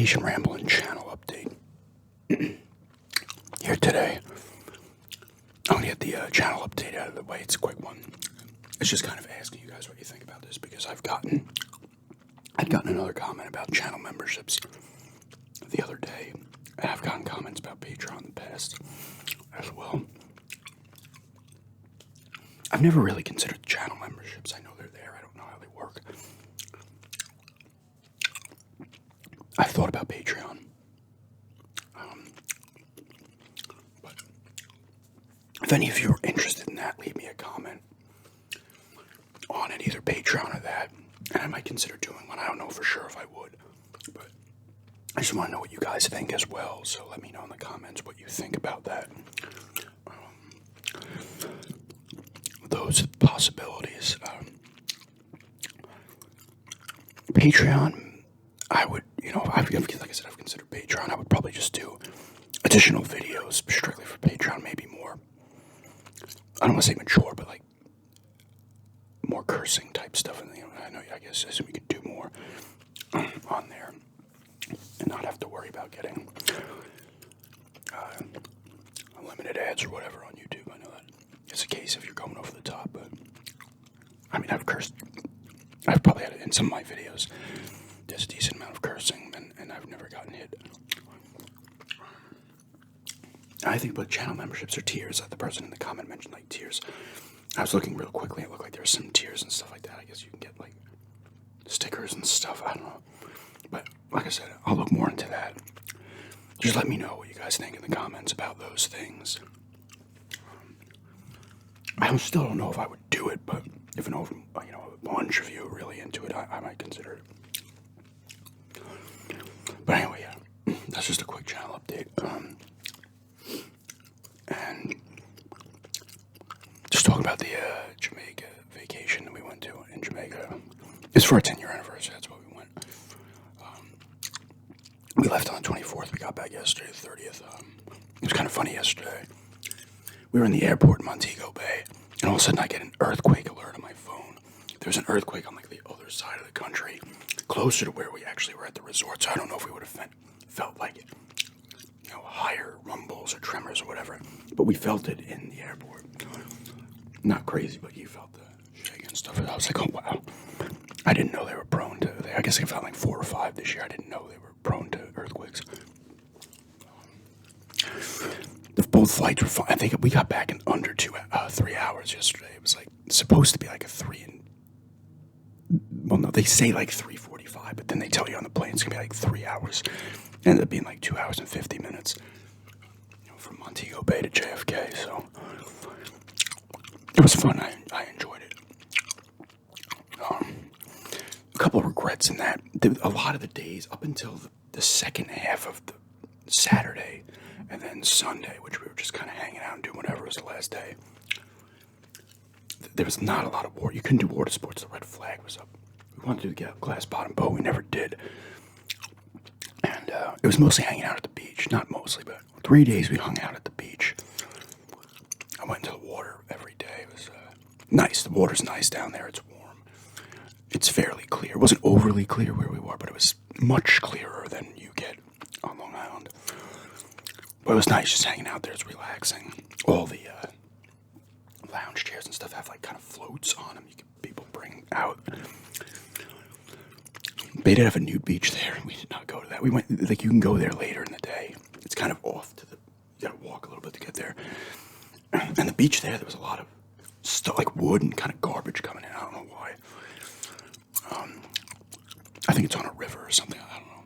vacation ramble and channel update. Here today, I'm going to get the channel update out of the way. It's a quick one. It's just kind of asking you guys what you think about this because I'd gotten another comment about channel memberships the other day, and I've gotten comments about Patreon in the past as well. I've never really considered channel memberships. I know they're there. I don't know how they work. I've thought about Patreon. But if any of you are interested in that, leave me a comment on it, either Patreon or that, and I might consider doing one. I don't know for sure if I would, but I just want to know what you guys think as well, so let me know in the comments what you think about that. Those possibilities. Patreon, I would, like I said, I've considered Patreon. I would probably just do additional videos strictly for Patreon, maybe more. I don't want to say mature, but like more cursing type stuff. And I guess I assume you could do more on there and not have to worry about getting unlimited ads or whatever on YouTube. I know that it's a case if you're going over the top, but I mean, I've cursed. I've probably had it in some of my videos. There's a decent amount of cursing, and I've never gotten hit. I think but channel memberships are tiers. The person in the comment mentioned like tiers. I was looking real quickly. It looked like there were some tiers and stuff like that. I guess you can get like stickers and stuff. I don't know. But like I said, I'll look more into that. Just let me know what you guys think in the comments about those things. I still don't know if I would do it, but if a bunch of you are really into it, I might consider it. But anyway, yeah, that's just a quick channel update. And just talking about the Jamaica vacation that we went to in Jamaica. It's for our 10-year anniversary. That's why we went. We left on the 24th. We got back yesterday, the 30th. It was kind of funny yesterday. We were in the airport in Montego Bay, and all of a sudden I get an earthquake alert on my phone. There's an earthquake on like the other side of the country, closer to where we actually were at the resort. So I don't know if we would have felt like it, higher rumbles or tremors or whatever, but we felt it in the airport. Not crazy, but you felt the shake and stuff. And I was like, oh wow. I didn't know they were prone to. I guess I felt like 4 or 5 this year. I didn't know they were prone to earthquakes. Both flights were fine. I think we got back in under 3 hours yesterday. It was like supposed to be like a 3 and no, they say like 3:45, but then they tell you on the plane it's gonna be like 3 hours. It ended up being like 2 hours and 50 minutes. From Montego Bay to JFK. So it was fun. I enjoyed it. A couple of regrets in that. A lot of the days up until the second half of the Saturday and then Sunday, which we were just kind of hanging out and doing whatever, was the last day. There was not a lot of water. You couldn't do water sports. The red flag was up. We wanted to do the glass bottom boat. We never did. And it was mostly hanging out at the beach. Not mostly, but 3 days we hung out at the beach. I went to the water every day. It was nice. The water's nice down there. It's warm. It's fairly clear. It wasn't overly clear where we were, but it was much clearer than you get on Long Island. But it was nice just hanging out there. It's relaxing. All the lounge chairs and stuff have like kind of floats on them. People bring out. They did have a nude beach there, and we did not go to that. We went, like, you can go there later in the day. It's kind of off to you gotta walk a little bit to get there. And the beach there was a lot of stuff, like wood and kind of garbage coming in. I don't know why. I think it's on a river or something. I don't know.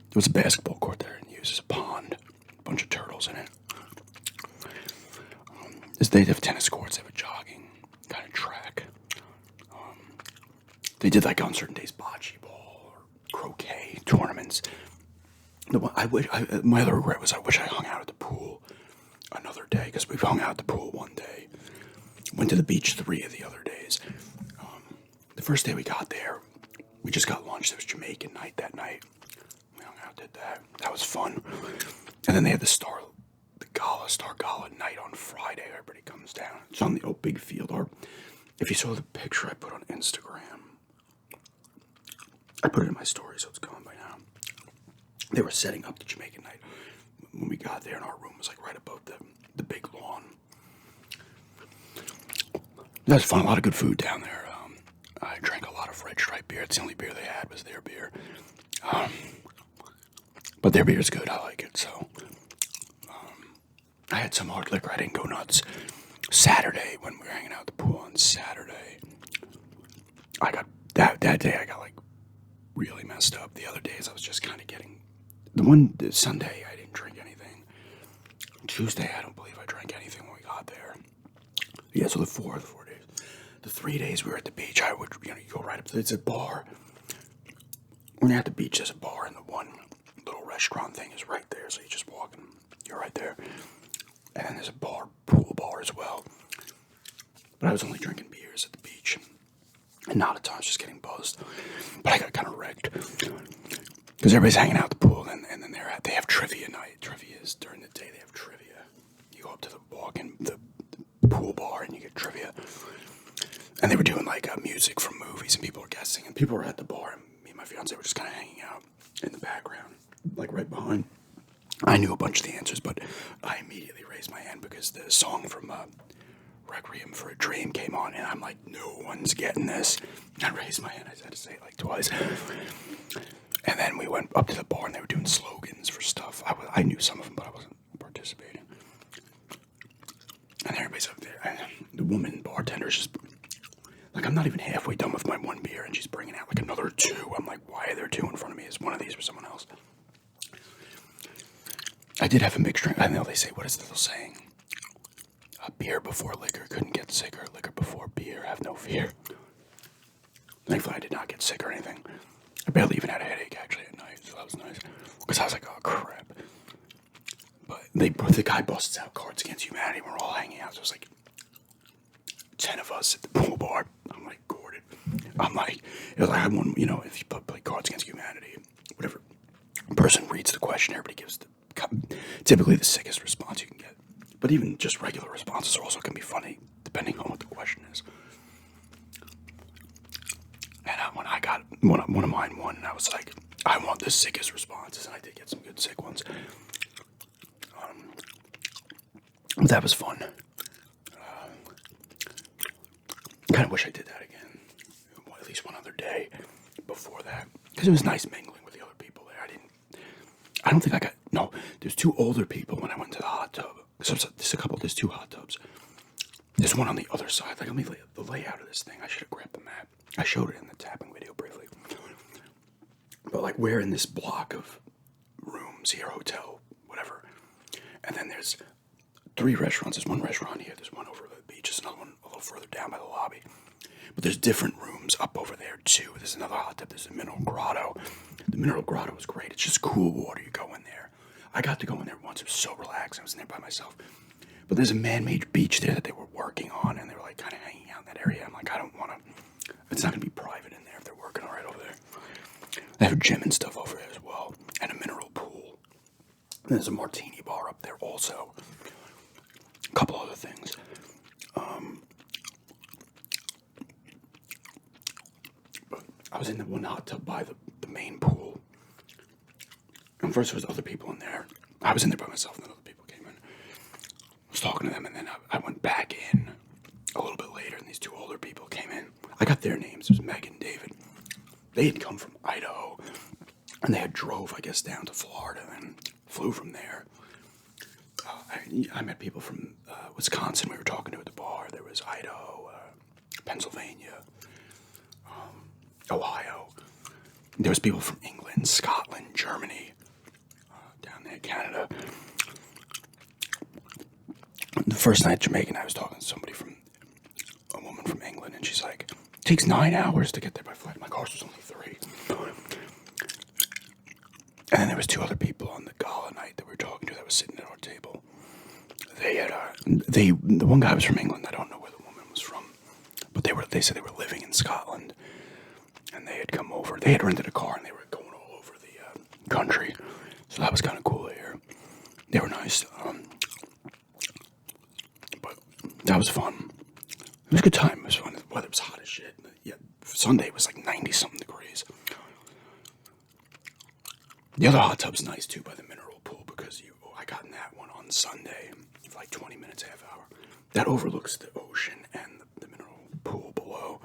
There was a basketball court there and used as a pond. A bunch of turtles in it. They have tennis courts. They have a jogging kind of track. They did like on certain days bocce ball or croquet tournaments. My other regret was I wish I hung out at the pool another day, because we've hung out at the pool one day. Went to the beach 3 of the other days. The first day we got there, we just got lunch. There was Jamaican night that night. We hung out, did that. That was fun. And then they had the Star Gala night on Friday. Everybody comes down. It's on the big field. Or if you saw the picture I put on Instagram, I put it in my story, so it's gone by now. They were setting up the Jamaican night. When we got there, and our room was like right above the big lawn. That was fun. A lot of good food down there. I drank a lot of red stripe beer. It's the only beer they had was their beer. But their beer is good. I like it. So I had some hard liquor. I didn't go nuts. Saturday, when we were hanging out at the pool on Saturday, I got that day. I got like really messed up. The other days, I was just kind of getting. The Sunday, I didn't drink anything. Tuesday, I don't believe I drank anything when we got there. Yeah, so the four days. The 3 days we were at the beach, I would, you go right up to, it's a bar. When you're at the beach, there's a bar, and the one little restaurant thing is right there, so you just walk and you're right there. And then there's a pool bar as well. But I was only drinking beers at the beach. And not a ton, I was just getting buzzed. But I got kind of wrecked. Because everybody's hanging out at the pool, and then they have trivia night. Trivia is during the day, they have trivia. You go up to the pool bar, and you get trivia. And they were doing like music from movies, and people were guessing, and people were at the bar, and me and my fiance were just kind of hanging out in the background, like right behind. I knew a bunch of the answers, but I immediately raised my hand because the song from Requiem for a Dream came on, and I'm like, no one's getting this. And I raised my hand. I had to say it like twice. And then we went up to the bar, and they were doing slogans for stuff. I knew some of them, but I wasn't participating. And everybody's up there, and the woman bartender is just. Like, I'm not even halfway done with my one beer, and she's bringing out like another two. I'm like, why are there two in front of me? Is one of these for someone else? I did have a mixed drink. I know they say, what is the little saying? Beer before liquor couldn't get sicker. Liquor before beer, have no fear. Thankfully, I did not get sick or anything. I barely even had a headache, actually, at night, so that was nice. Because I was like, oh, crap. But the guy busts out Cards Against Humanity. We're all hanging out, so it was like 10 of us at the pool bar. I'm like, Gordon. I'm like, it was like, I won, if you play Cards Against Humanity, whatever person reads the question, everybody gives typically the sickest response you can get. But even just regular responses are also can be funny, depending on what the question is. And when I got one of mine won, and I was like, I want the sickest responses, and I did get some good sick ones. But that was fun. Kind of wish I did that again, at least one other day before that, because it was nice mingling with the other people there. I don't think I got, no, there's two older people when I went to the hot tub. So there's two hot tubs. There's one on the other side. Like, let me lay the layout of this thing. I should have grabbed the map. I showed it in the tapping video briefly. But like, we're in this block of rooms here, hotel, whatever. And then there's 3 restaurants. There's one restaurant here. There's one over the beach. There's another one a little further down by the lobby. But there's different rooms up over there too. There's another hot tub. There's a mineral grotto. The mineral grotto is great. It's just cool water. You go in there. I got to go in there once. It was so relaxing. I was in there by myself. But there's a man-made beach there that they were working on, and they were like kind of hanging out in that area. I'm like, I don't want to. It's not going to be private in there if they're working all right over there. They have a gym and stuff over there as well, and a mineral pool. And there's a martini bar up there also. A couple other things. But I was in the one hot tub by the main pool. And first there was other people in there. I was in there by myself, and then other people came in. I was talking to them, and then I went back in a little bit later, and these 2 older people came in. I got their names. It was Meg and David. They had come from Idaho, and they had drove, I guess, down to Florida, and then flew from there. I met people from Wisconsin we were talking to at the bar. There was Idaho, Pennsylvania, Ohio. There was people from England, Scotland, Germany, down there, Canada. The first night Jamaican, I was talking to a woman from England, and she's like, it takes 9 hours to get there by flight. My course was only 3. And then there was 2 other people on the gala night that we were talking to that was sitting at our table. They had, the one guy was from England. I don't know where the woman was from, but they said they were living in Scotland, and they had come over. They had rented a car, and they were going all over the country. So that was kind of cool to hear. They were nice. But that was fun. It was a good time. It was fun. The weather was hot as shit. Yeah, Sunday was like 90-something degrees. The other hot tub's nice too by the mineral pool because I got in that one on Sunday for like 20 minutes, half hour. That overlooks the ocean and the mineral pool below.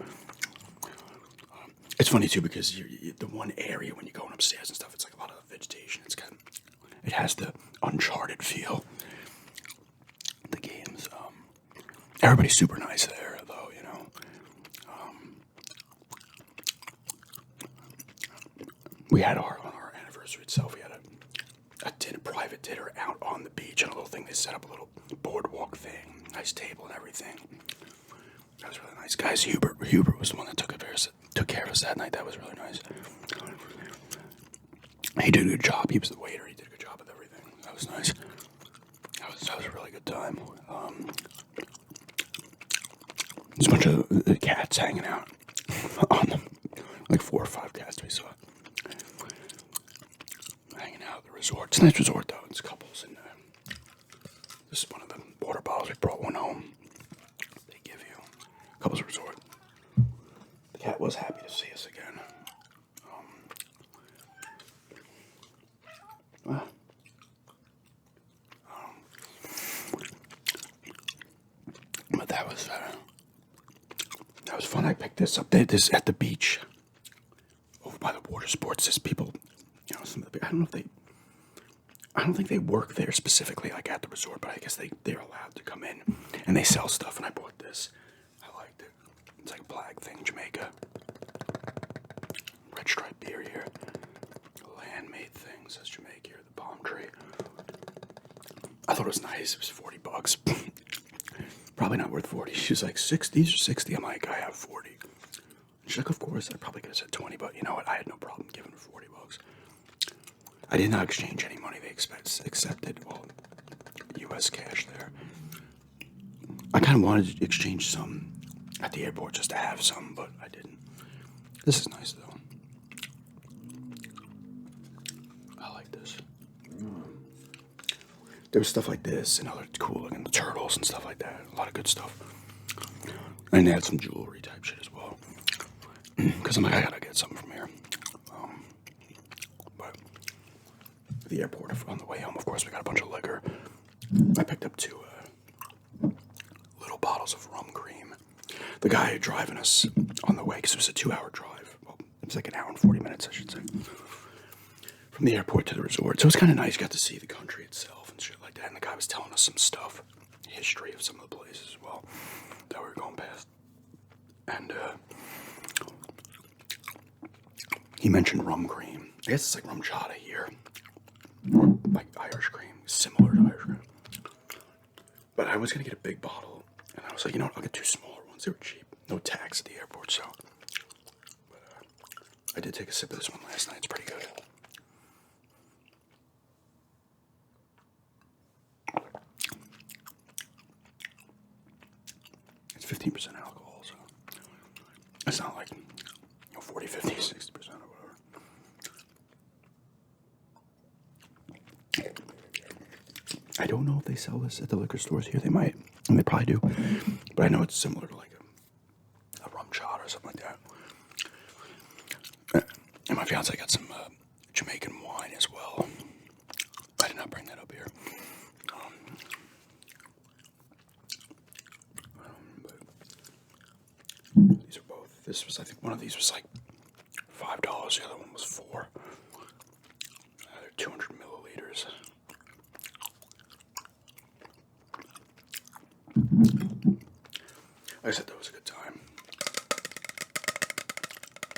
It's funny too because the one area when you're going upstairs and stuff, it's like a lot of vegetation. It has the Uncharted feel. The games, everybody's super nice there, though. We had on our anniversary itself. We had a private dinner out on the beach, and a little thing. They set up a little boardwalk thing, nice table and everything. That was really nice, guys. Hubert was the one that took care of us that night. That was really nice. He did a good job. He was the waiter. He did a good job with everything. That was nice. That was a really good time. There's a bunch of cats hanging out on them. Like 4 or 5 cats we saw. Hanging out at the resort. It's a nice resort though. It's couples and this is one of the water bottles. We brought one home. They give you. Couples resort. The cat was happy to see us again. But that was fun. I picked this up. This at the beach over by the water sports. There's people, I don't think they work there specifically, like at the resort, but I guess they're allowed to come in and they sell stuff. And I bought this. I liked it. It's like a flag thing, Jamaica. Red stripe beer here. Land-made thing, says Jamaica here, the palm tree. I thought it was nice. It was $40. Probably not worth 40. She's like, 60? These are 60. I'm like, I have 40. She's like, of course, I probably could have said 20, but you know what? I had no problem giving her $40. I did not exchange any money. They accepted, U.S. cash there. I kind of wanted to exchange some at the airport just to have some, but I didn't. This is nice, though. I like this. There was stuff like this and other cool looking turtles and stuff like that. A lot of good stuff. And they had some jewelry type shit as well. Because I'm like, I gotta get something from here. But the airport on the way home, of course, we got a bunch of liquor. I picked up 2 little bottles of rum cream. The guy driving us on the way, because it was a 2-hour drive. Well, it was like an hour and 40 minutes, I should say. From the airport to the resort. So it was kind of nice. Got to see the country itself and shit like that. And the guy was telling us some stuff, history of some of the places as well that we were going past. And he mentioned rum cream. I guess it's like rum chata here, or like Irish cream, similar to Irish cream. But I was gonna get a big bottle, and I was like, you know what? I'll get 2 smaller ones. They were cheap, no tax at the airport. So, but I did take a sip of this one last night. It's pretty good. It's 15% alcohol, so it's not like 40, 50, 60% or whatever. I don't know if they sell this at the liquor stores here. They might, and they probably do. But I know it's similar to like a rum shot or something like that. And my fiance got some Jamaican wine as well. I did not bring that up here. But these are both. This was, I think, one of these was like $5. The other one was $4. They're 200 milliliters. Like I said, that was a good time.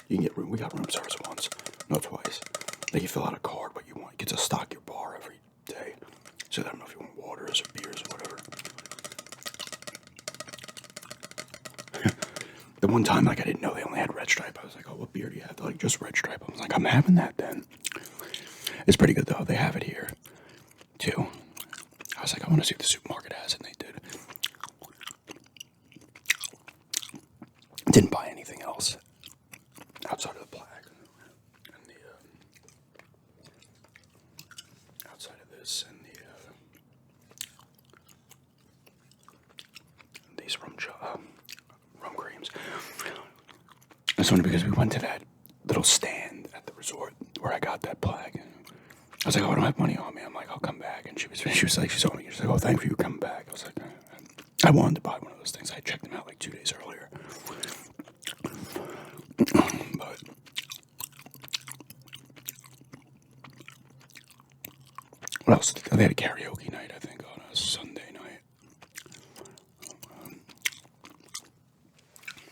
You can get room. We got room service once, no twice. Like you fill out a card what you want. You get to stock your bar every day. So I don't know if you want waters or beers or whatever. The one time, like I didn't know they only had Red Stripe. I was like, oh, what beer do you have? They're like, just Red Stripe. I was like, I'm having that then. It's pretty good though. They have it here too. I was like, I want to see if the supermarket has it, and they did. Didn't buy anything else outside of the plaque and the outside of this and the these rum creams. It's only because we went to that little stand at the resort where I got that plaque. I was like, oh, I don't have money on me. I'm like, I'll come back. And she was like, she told me, she's like, oh, thank you for coming back. I was like, I wanted to buy one of those things. I checked them out like 2 days earlier. But what else? They had a karaoke night, I think, on a Sunday night.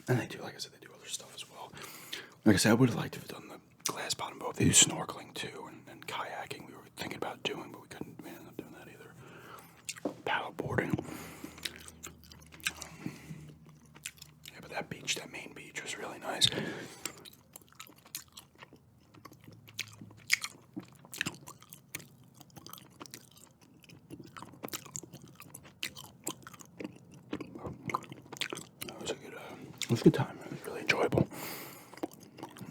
And they do, like I said, they do other stuff as well. Like I said, I would have liked to have done the glass bottom boat. They do snorkeling too, and kayaking. We were thinking about doing, but we couldn't. We ended up doing that either. Paddle boarding. Yeah, but that beach, that main beach, was really nice. It was a good time. It was really enjoyable.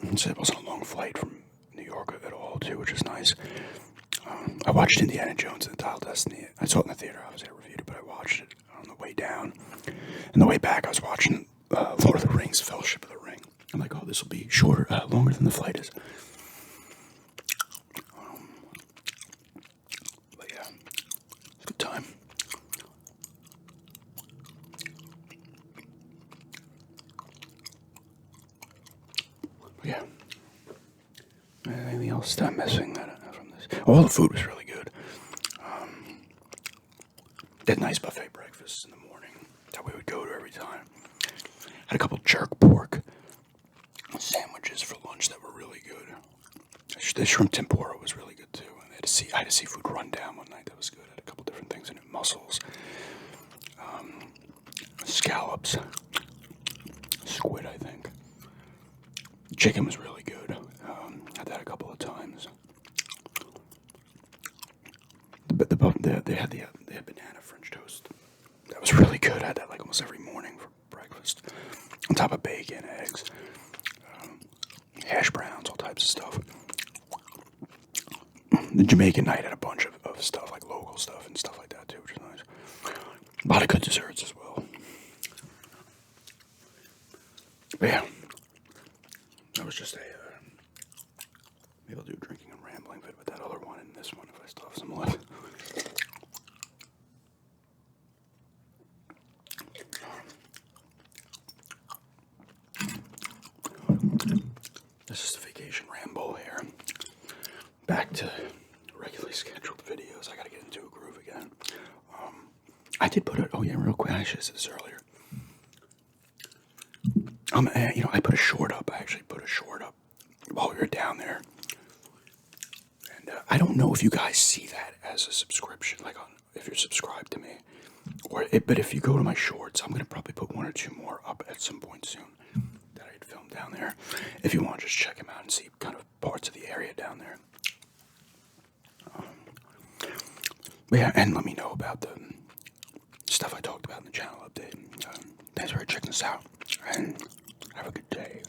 It wasn't a long flight from New York at all, too, which is nice. I watched Indiana Jones and the Dial of Destiny. I saw it in the theater. I was there, reviewed it, but I watched it on the way down. And the way back, I was watching Lord of the Rings, Fellowship of the Ring. I'm like, oh, this will be shorter, longer than the flight is. But yeah, it's a good time. Yeah. Anything else that I'm missing from this? All the food was really good. They had nice buffet breakfasts in the morning that we would go to every time. Had a couple jerk pork sandwiches for lunch that were really good. The shrimp tempura was really good too. And I had a seafood rundown one night that was good. Had a couple different things in it: mussels, scallops, squid, I think. Chicken was really good. Had that a couple of times. They had banana French toast. That was really good. I had that like almost every morning for breakfast. On top of bacon, eggs, hash browns, all types of stuff. The Jamaican night had a bunch of stuff, like local stuff and stuff like that too, which is nice. A lot of good desserts as well. But yeah, that was just maybe I'll do a drinking and rambling bit with that other one and this one if I still have some left. This is the vacation ramble here. Back to regularly scheduled videos. I gotta get into a groove again. I did put it. Oh yeah, real quick. I should have said this earlier. I put a short up. I actually put a short up while we were down there. And I don't know if you guys see that as a subscription, like if you're subscribed to me, but if you go to my shorts, I'm gonna probably put one or two more up at some point soon that I had filmed down there. If you want, just check them out and see kind of parts of the area down there. But yeah, and let me know about the stuff I talked about in the channel update. Thanks for checking us out, and have a good day.